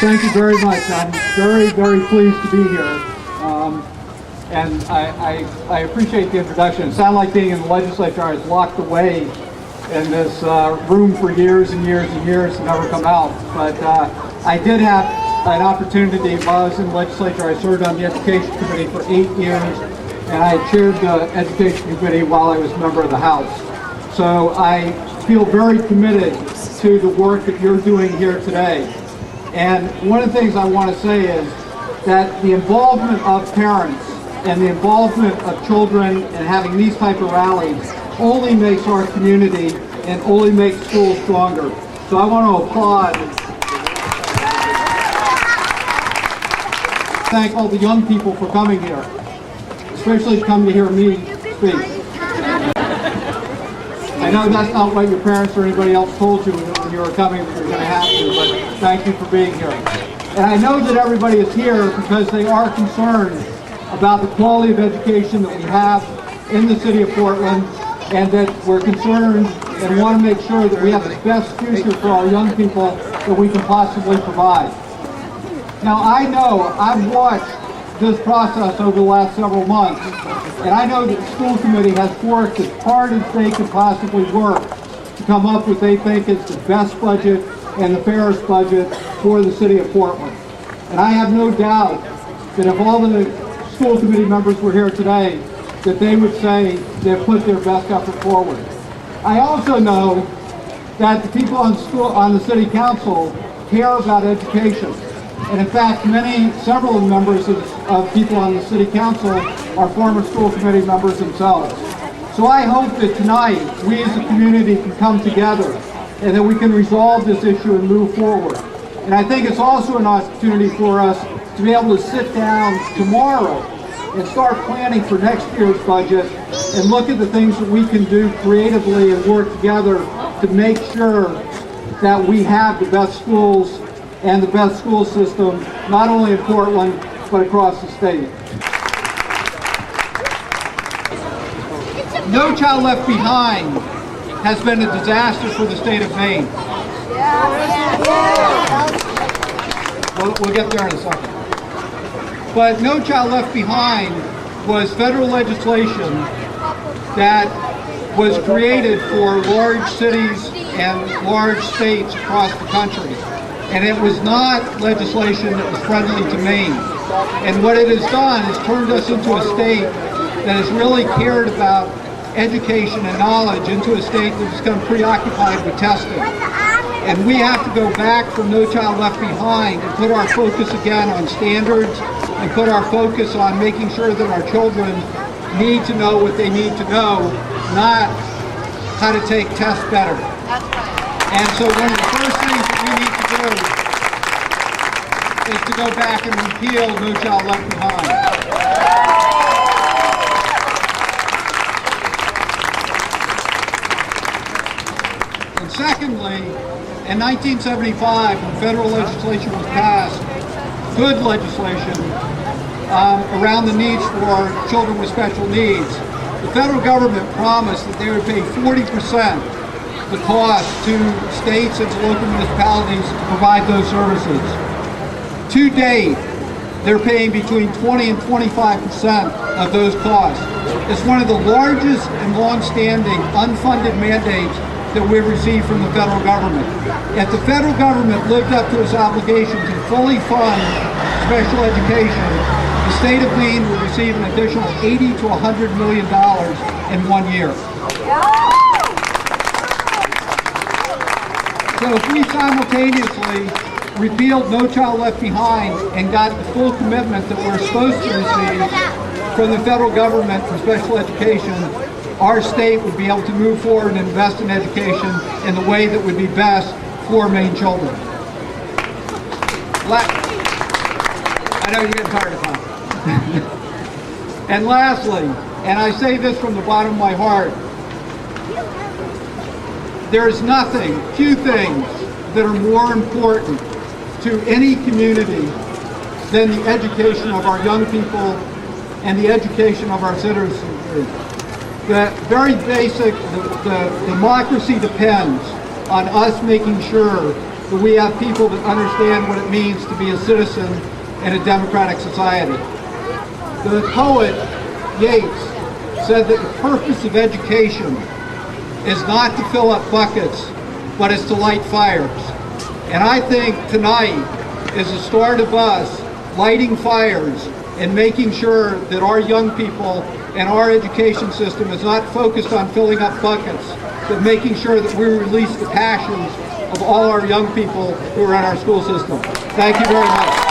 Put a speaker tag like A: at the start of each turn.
A: Thank you very much. I'm very, very pleased to be here. And I appreciate the introduction. It sounded like being in the legislature. I was locked away in this room for years and years and years and never come out. But I did have an opportunity while I was in the legislature. I served on the Education Committee for 8 years, and I chaired the Education Committee while I was a member of the House. So I feel very committed to the work that you're doing here today. And one of the things I want to say is that the involvement of parents and the involvement of children and having these type of rallies only makes our community and only makes schools stronger. So I want to applaud, thank all the young people for coming here, especially come to hear me speak. I know that's not what your parents or anybody else told you when you were coming that you're going to have to, but thank you for being here. And I know that everybody is here because they are concerned about the quality of education that we have in the city of Portland, and that we're concerned and want to make sure that we have the best future for our young people that we can possibly provide. Now I know, I've watched this process over the last several months, and I know that the school committee has worked as hard as they could possibly work to come up with what they think is the best budget and the fairest budget for the city of Portland. And I have no doubt that if all the school committee members were here today, that they would say they've put their best effort forward. I also know that the people on the city council care about education. And in fact, several of the members of people on the city council are former school committee members themselves. So I hope that tonight we as a community can come together and that we can resolve this issue and move forward. And I think it's also an opportunity for us to be able to sit down tomorrow and start planning for next year's budget and look at the things that we can do creatively and work together to make sure that we have the best schools and the best school system, not only in Portland, but across the state. No Child Left Behind has been a disaster for the state of Maine. We'll get there in a second. But No Child Left Behind was federal legislation that was created for large cities and large states across the country. And it was not legislation that was friendly to Maine. And what it has done is turned us into a state that has really cared about education and knowledge, into a state that has become preoccupied with testing. And we have to go back from No Child Left Behind and put our focus again on standards and put our focus on making sure that our children need to know what they need to know, not how to take tests better. And so one of the first things that we need to do is to go back and repeal No Child Left Behind. And secondly, in 1975, when federal legislation was passed, good legislation around the needs for children with special needs, the federal government promised that they would pay 40% the cost to states and to local municipalities to provide those services. To date, they're paying between 20 and 25% of those costs. It's one of the largest and long-standing unfunded mandates that we've received from the federal government. If the federal government lived up to its obligation to fully fund special education, the state of Maine would receive an additional $80 to $100 million in 1 year. So if we simultaneously repealed No Child Left Behind and got the full commitment that we're supposed to receive from the federal government for special education, our state would be able to move forward and invest in education in the way that would be best for Maine children. I know you're getting tired of that. And lastly, and I say this from the bottom of my heart, there is few things that are more important to any community than the education of our young people and the education of our citizenry. The very basic, the democracy depends on us making sure that we have people that understand what it means to be a citizen in a democratic society. The poet Yeats said that the purpose of education is not to fill up buckets, but is to light fires. And I think tonight is the start of us lighting fires and making sure that our young people and our education system is not focused on filling up buckets, but making sure that we release the passions of all our young people who are in our school system. Thank you very much.